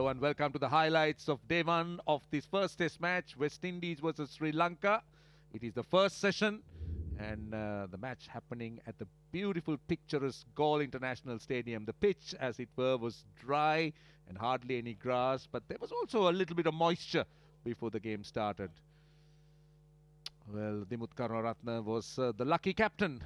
Hello and welcome to the highlights of day one of this first test match, West Indies versus Sri Lanka. It is the first session and the match happening at the beautiful picturesque Galle International Stadium. The pitch, as it were, was dry and hardly any grass, but there was also a little bit of moisture before the game started. Well, Dimut Karunaratne was the lucky captain,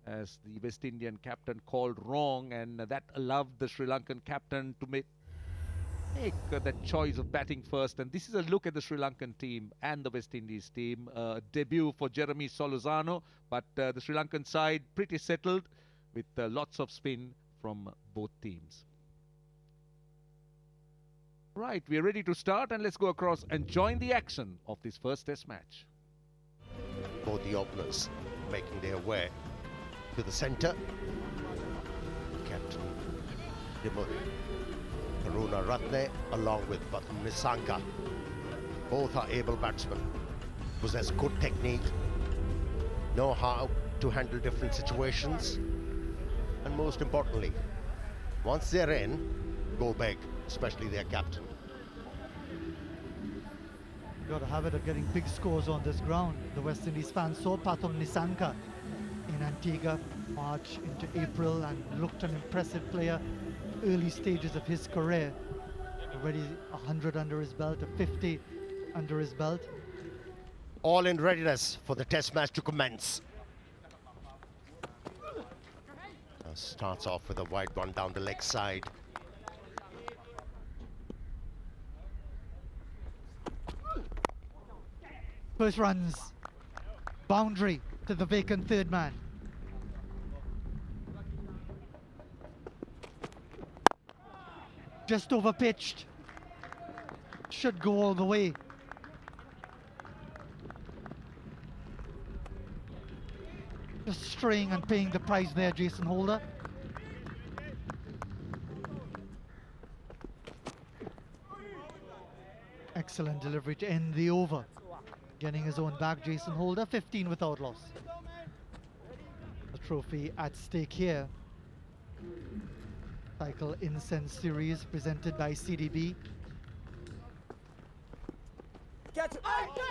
as the West Indian captain called wrong, and that allowed the Sri Lankan captain to make that choice of batting first. And this is a look at the Sri Lankan team and the West Indies team. Debut for Jeremy Solozano, but the Sri Lankan side pretty settled with lots of spin from both teams. Right, we're ready to start, and let's go across and join the action of this first test match. Both the openers making their way to the centre. Captain Dimut Karunaratne along with Patham Nissanka. Both are able batsmen, possess good technique, know how to handle different situations, and most importantly, once they're in, go big, especially their captain. Got a habit of getting big scores on this ground. The West Indies fans saw Patham Nissanka in Antigua, March into April, and looked an impressive player. Early stages of his career, already 100 under his belt, a 50 under his belt. All in readiness for the test match to commence. Starts off with a wide one down the leg side. First runs, boundary to the vacant third man. Just over pitched. Should go all the way. Just straying and paying the price there, Jason Holder. Excellent delivery to end the over. Getting his own back, Jason Holder, 15 without loss. The trophy at stake here. Cycle Incense Series presented by CDB.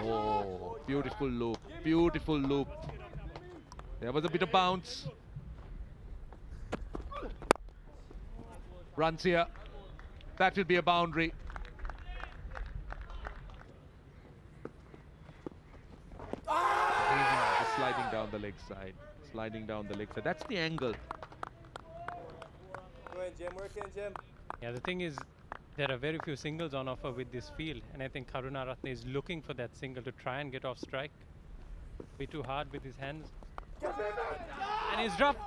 Oh, beautiful loop, beautiful loop. There was a bit of bounce. Runs here. That will be a boundary. Sliding down the leg side. Sliding down the leg side. That's the angle. Work in, Jim. Yeah, the thing is, there are very few singles on offer with this field, and I think Karunaratne is looking for that single to try and get off strike. Be too hard with his hands. And he's dropped.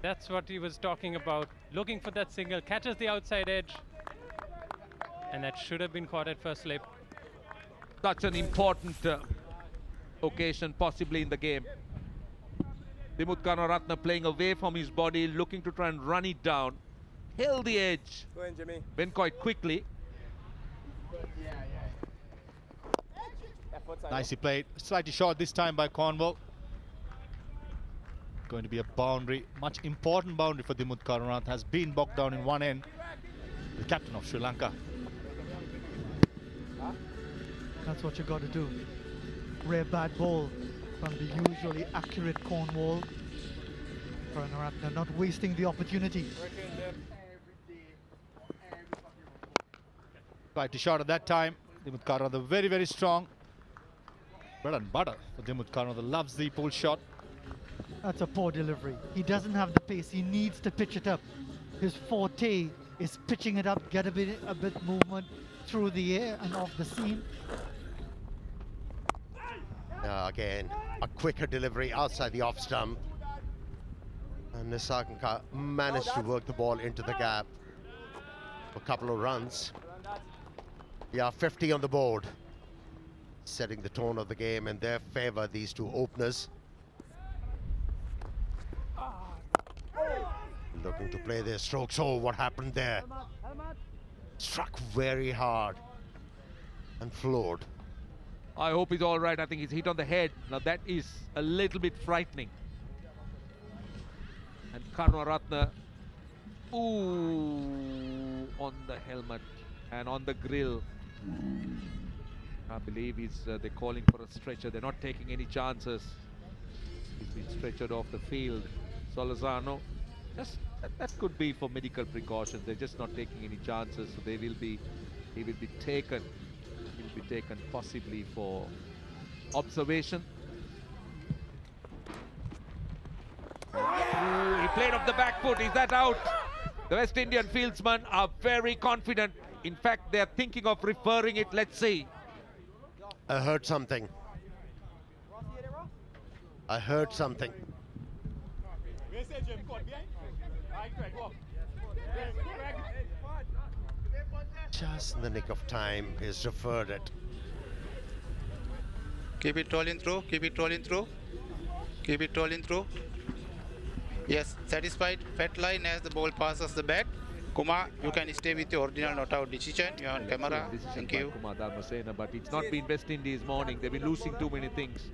That's what he was talking about. Looking for that single, catches the outside edge. And that should have been caught at first slip. Such an important occasion possibly in the game. Dimut Karunaratne playing away from his body, looking to try and run it down. Held the edge. Go in, Jimmy. Went quite quickly. Nicely played. Slightly short this time by Cornwall. Going to be a boundary. Much important boundary for Dimut Karunaratne. Has been bogged down in one end. The captain of Sri Lanka. That's what you got to do. Rare bad ball from the usually accurate Cornwall. Karunaratne not wasting the opportunity. Slightly short at that time. Dimut Karunaratne very, very strong. Bread and butter for Dimut Karunaratne. Loves the pull shot. That's a poor delivery. He doesn't have the pace. He needs to pitch it up. His forte is pitching it up, get a bit movement through the air and off the seam. Again, a quicker delivery outside the off stump. And Nissanka managed to work the ball into the gap. A couple of runs. Yeah, 50 on the board. Setting the tone of the game in their favor, these two openers. Looking to play their strokes. Oh, what happened there? Struck very hard and floored. I hope he's all right. I think he's hit on the head. Now that is a little bit frightening. And Karunaratne, ooh, on the helmet and on the grill. I believe they're calling for a stretcher. They're not taking any chances. He's been stretchered off the field. Solazano, that could be for medical precautions. They're just not taking any chances. So he will be taken. He'll be taken possibly for observation. Ooh, he played off the back foot. Is that out? The West Indian fieldsmen are very confident. In fact, they are thinking of referring it. Let's see. I heard something. I heard something. Just in the nick of time, he's referred it. Keep it rolling through, keep it rolling through, keep it rolling through. Yes, satisfied. Fat line as the ball passes the bat. Kumar, you can stay with your original not out decision. You're on camera. Thank you. Kumar Dharmasena, but it's not been West Indies morning. They've been losing too many things.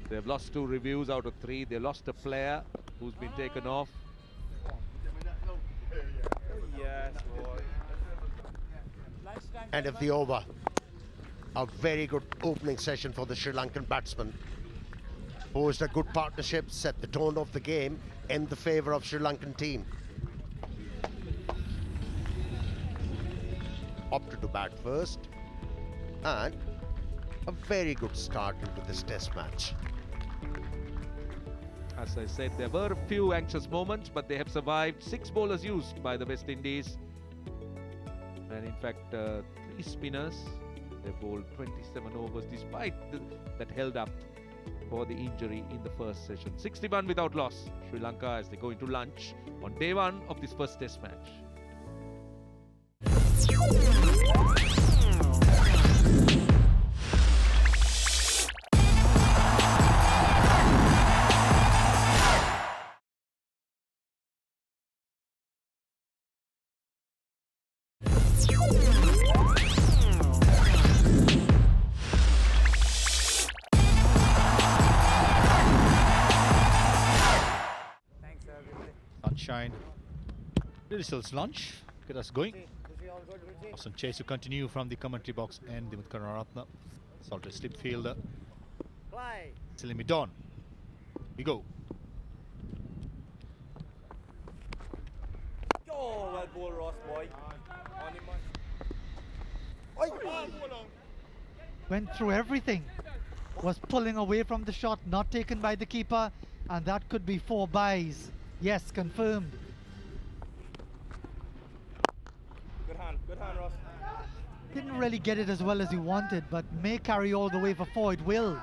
They've lost 2 reviews out of 3. They lost a player who's been taken off. End of the over. A very good opening session for the Sri Lankan batsman. Posed a good partnership, set the tone of the game in the favour of Sri Lankan team. Opted to bat first, and a very good start into this test match. As I said, there were a few anxious moments, but they have survived. 6 bowlers used by the West Indies. And in fact, 3 spinners. They bowled 27 overs despite that held up for the injury in the first session. 61 without loss. Sri Lanka as they go into lunch on day 1 of this first test match. Sunshine. Delicious lunch. Get us going. Awesome chase to continue from the commentary box and Dimit Karunaratne. Salted slip fielder. Silimi Don. We go. Oh, well ball, Ross, boy. Went through everything. Was pulling away from the shot, not taken by the keeper, and that could be 4 byes. Yes, confirmed. Good hand, Ross. Didn't really get it as well as he wanted, but may carry all the way for 4. It will.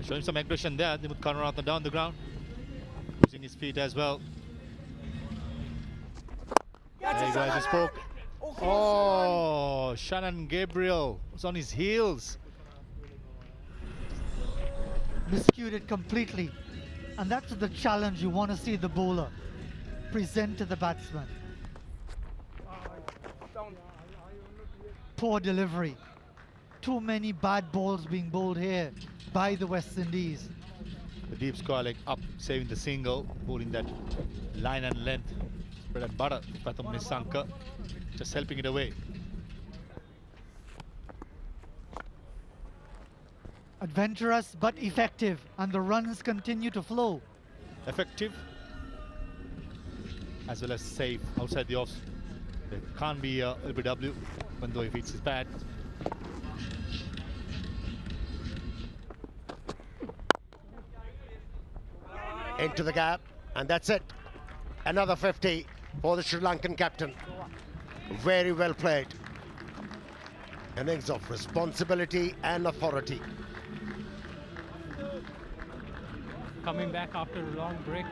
Showing some aggression there. Dimit Karunaratne down the ground. Using his feet as well. There you go, as he spoke. Oh, Shannon Gabriel was on his heels. Miscued it completely. And that's the challenge you want to see the bowler present to the batsman. Poor delivery. Too many bad balls being bowled here by the West Indies. The deep square leg up, saving the single, bowling that line and length. Bread and butter, Pratham Nisanka, just helping it away. Adventurous but effective, and the runs continue to flow. Effective as well as safe outside the offs. There can't be a LBW, even though if it's his bat. Into the gap, and that's it. Another 50 for the Sri Lankan captain. Very well played. Innings of responsibility and authority. Coming back after a long break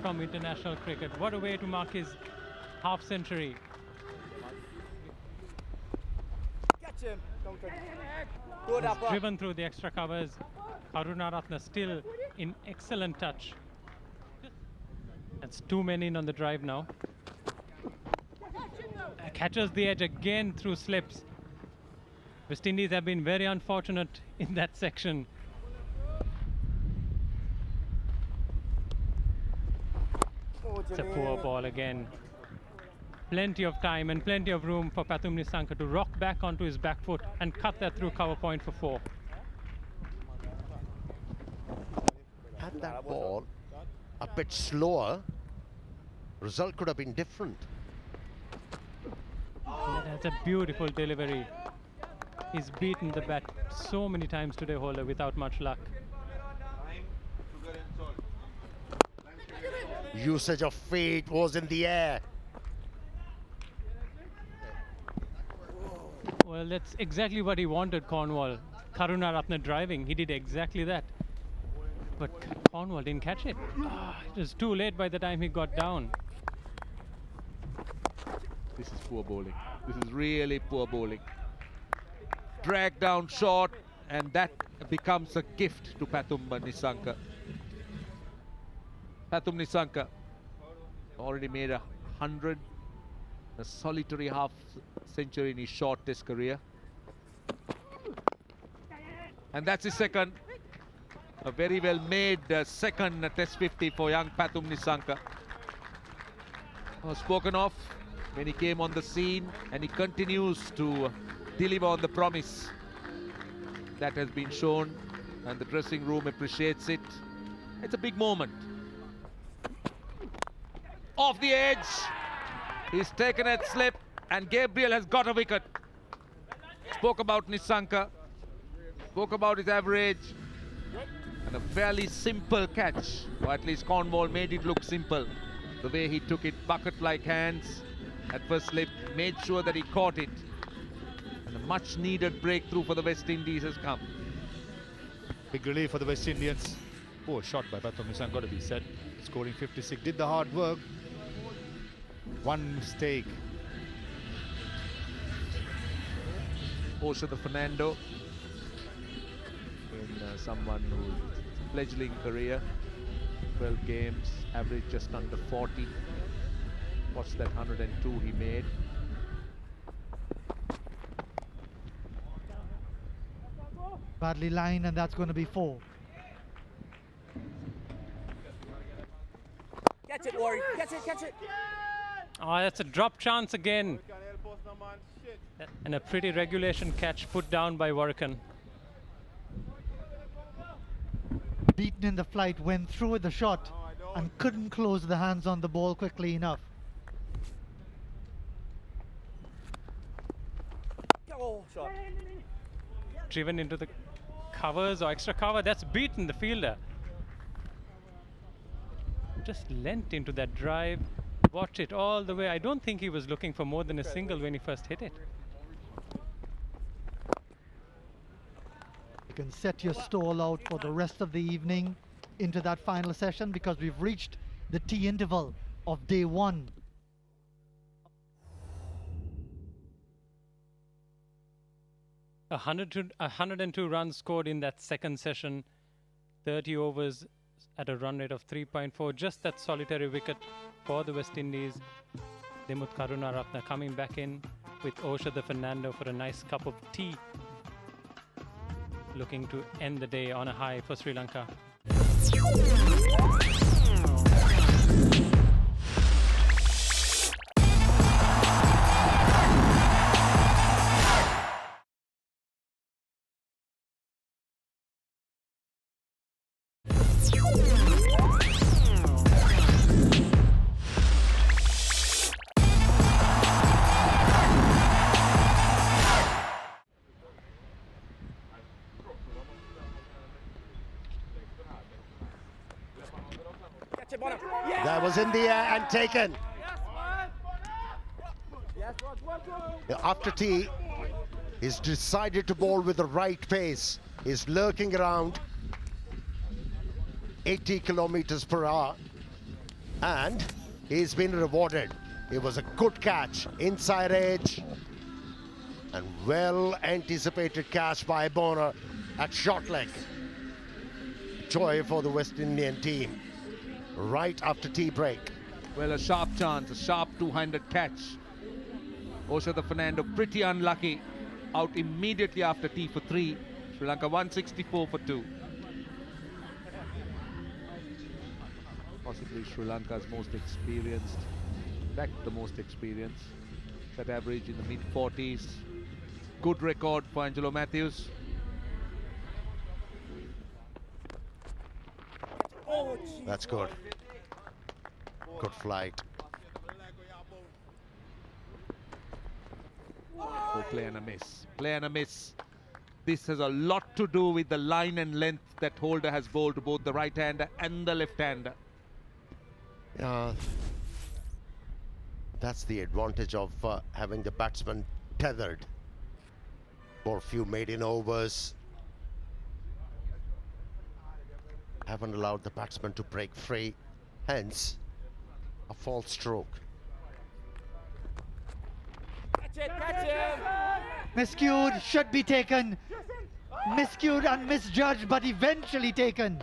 from international cricket. What a way to mark his half century. Catch him. Don't touch him. Good He's upper. driven through the extra covers. Karunaratne still in excellent touch. That's 2 men in on the drive now. Catches the edge again through slips. West Indies have been very unfortunate in that section. Oh, It's a Jamil. poor ball again. plenty of time and plenty of room for Pathum Nissanka to rock back onto his back foot and cut that through cover point for 4. Had that ball a bit slower, result could have been different. That's a beautiful delivery. He's beaten the bat so many times today, Holder, without much luck. Usage of feet was in the air. Well, that's exactly what he wanted, Cornwall. Karunaratne driving, he did exactly that. But Cornwall didn't catch it. It was too late by the time he got down. This is poor bowling. This is really poor bowling. Drag down short, and that becomes a gift to Pathum Nissanka. Pathum Nissanka already made 100, a solitary half century in his short test career. And that's his second. A very well made second test 50 for young Pathum Nissanka. Was spoken of when he came on the scene, and he continues to deliver on the promise that has been shown, and the dressing room appreciates it. It's a big moment. Off the edge, he's taken a slip, and Gabriel has got a wicket. Spoke about Nissanka, spoke about his average, and a fairly simple catch, or at least Cornwall made it look simple. The way he took it, bucket-like hands at first slip, made sure that he caught it. And a much-needed breakthrough for the West Indies has come. Big relief for the West Indians. Poor shot by Pathum Nissanka, got to be said. Scoring 56, did the hard work. One mistake. Osha the Fernando, in someone who's fledgling career, 12 games, average just under 40. What's that 102 he made? Badly lined, and that's going to be 4. Catch it, Warren. Catch it, catch it. Oh, that's a drop chance again. And a pretty regulation catch put down by Warrican. Beaten in the flight, went through with the shot and couldn't close the hands on the ball quickly enough. Oh, shot. Driven into the covers or extra cover, that's beaten the fielder. Just leant into that drive, watch it all the way. I don't think he was looking for more than a single when he first hit it. You can set your stall out for the rest of the evening into that final session, because we've reached the tea interval of day 1. A 102 runs scored in that second session, 30 overs at a run rate of 3.4. Just that solitary wicket for the West Indies. Dimuth Karunaratne coming back in with Osha the Fernando for a nice cup of tea, looking to end the day on a high for Sri Lanka. Catch it, bottom. Yes. That was in the air and taken. After tea, he's decided to bowl with the right pace. He's lurking around 80 kilometers per hour, and he's been rewarded. It was a good catch, inside edge, and well anticipated catch by Bonner at short leg. Joy for the West Indian team right after tea break. Well, a sharp chance, a sharp two-handed catch. Osha the Fernando pretty unlucky, out immediately after tea for 3. Sri Lanka 164 for 2. Possibly Sri Lanka's most experienced fact, the most experience. That average in the mid-40s. Good record for Angelo Matthews. Oh, jeez. That's good. Good flight. Oh, play and a miss. Play and a miss. This has a lot to do with the line and length that Holder has bowled to both the right-hander and the left-hander. That's the advantage of having the batsman tethered for a few maiden overs. Haven't allowed the batsman to break free, hence a false stroke. Catch him! Miscued, should be taken. Miscued and misjudged, but eventually taken.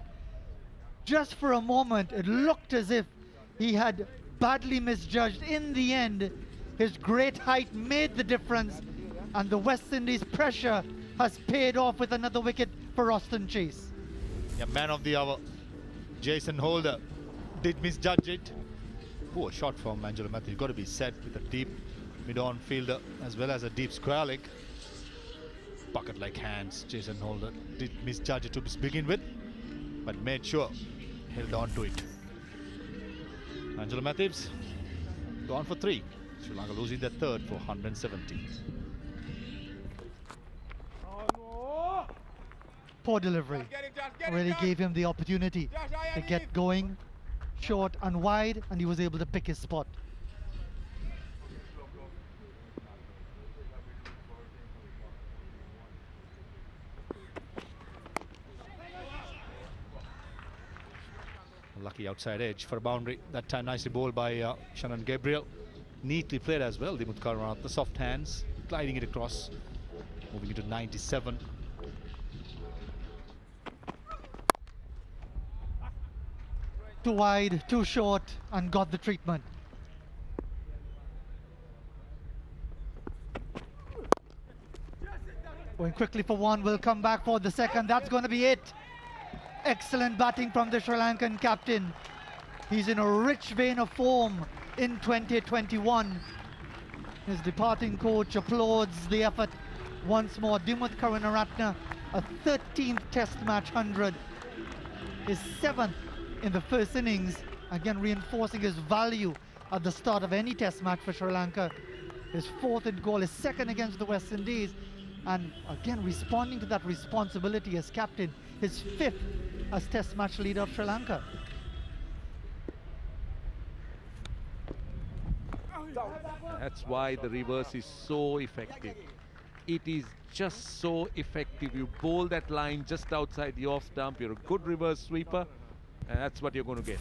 Just for a moment, it looked as if he had badly misjudged. In the end, his great height made the difference, and the West Indies pressure has paid off with another wicket for Austin Chase. Yeah, man of the hour, Jason Holder, did misjudge it. Poor shot from Angelo Matthews. Got to be set with a deep mid-on fielder as well as a deep square leg. Bucket-like hands. Jason Holder did misjudge it to begin with, but made sure held on to it. Angelo Matthews gone for 3. Sri Lanka losing their third for 170. Poor delivery. Really gave him the opportunity to get going short and wide, and he was able to pick his spot. Lucky outside edge for a boundary. That time nicely bowled by Shannon Gabriel. Neatly played as well. Dimuth Karunaratne, the soft hands, gliding it across, moving it to 97. Too wide, too short, and got the treatment. Going quickly for one, will come back for the second. That's going to be it. Excellent batting from the Sri Lankan captain. He's in a rich vein of form in 2021. His departing coach applauds the effort once more. Dimuth Karunaratne, a 13th Test match 100. His 7th in the first innings, again reinforcing his value at the start of any Test match for Sri Lanka. His 4th in goal, his 2nd against the West Indies, and again responding to that responsibility as captain. His 5th as Test match leader of Sri Lanka. That's why the reverse is so effective. It is just so effective. You bowl that line just outside the off stump. You're a good reverse sweeper, and that's what you're going to get.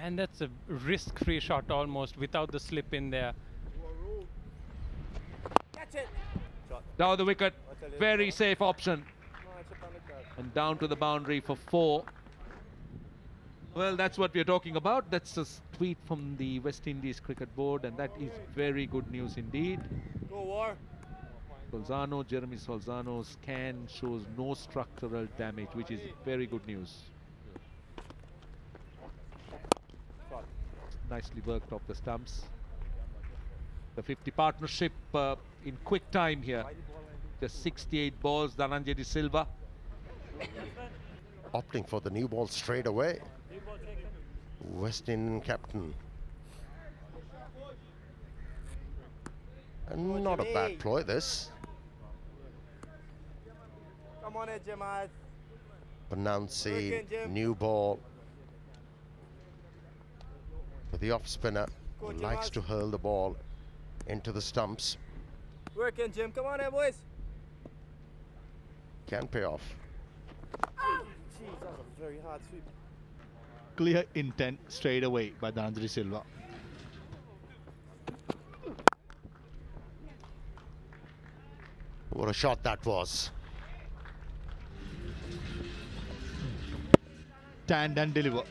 And that's a risk-free shot almost without the slip in there. Catch it! Down the wicket, very safe option. And down to the boundary for 4. Well, that's what we're talking about. That's a tweet from the West Indies Cricket Board, and that is very good news indeed. Go War! Solzano, Jeremy Solzano's scan shows no structural damage, which is very good news. Nicely worked off the stumps. The 50 partnership in quick time here. Just 68 balls, Dhananjay De Silva. Opting for the new ball straight away. West Indian captain. And not a bad ploy, this. Come on, Jamaat. Panansi, new ball. But the off spinner likes to hurl the ball into the stumps. Working, Jim. Come on, boys. Can pay off. Jeez, that was a very hard sweep. Clear intent straight away by Dhananjay De Silva. What a shot that was. Stand and deliver.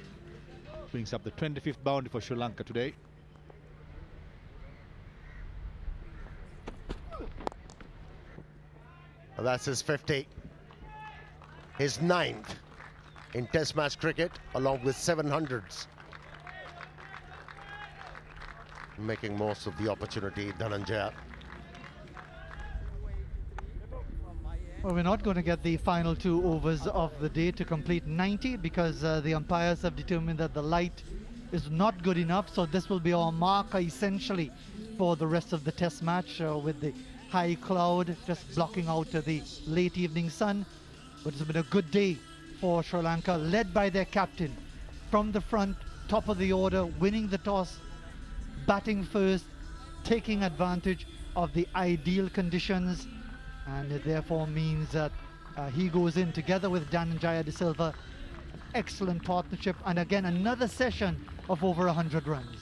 Brings up the 25th boundary for Sri Lanka today. And that's his 50. His 9th in Test match cricket, along with 700s. making most of the opportunity, Dhananjaya. Well, we're not going to get the final 2 overs of the day to complete 90 because the umpires have determined that the light is not good enough. So this will be our marker essentially for the rest of the test match with the high cloud just blocking out the late evening sun. But it's been a good day for Sri Lanka, led by their captain from the front, top of the order, winning the toss, batting first, taking advantage of the ideal conditions, and it therefore means that he goes in together with Dhananjaya de Silva. Excellent partnership, and again another session of over 100 runs.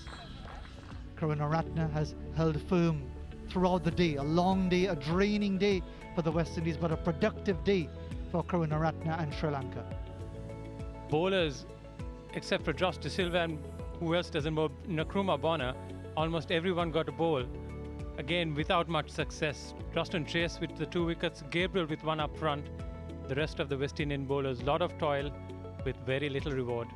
Karunaratne has held firm throughout the day. A long day, a draining day for the West Indies, but a productive day for Karunaratne and Sri Lanka. Bowlers, except for Josh De Silva and who else doesn't bowl, Nkrumah Bonner, almost everyone got a bowl. Again, without much success. Justin Chase with the 2 wickets, Gabriel with 1 up front. The rest of the West Indian bowlers, lot of toil with very little reward.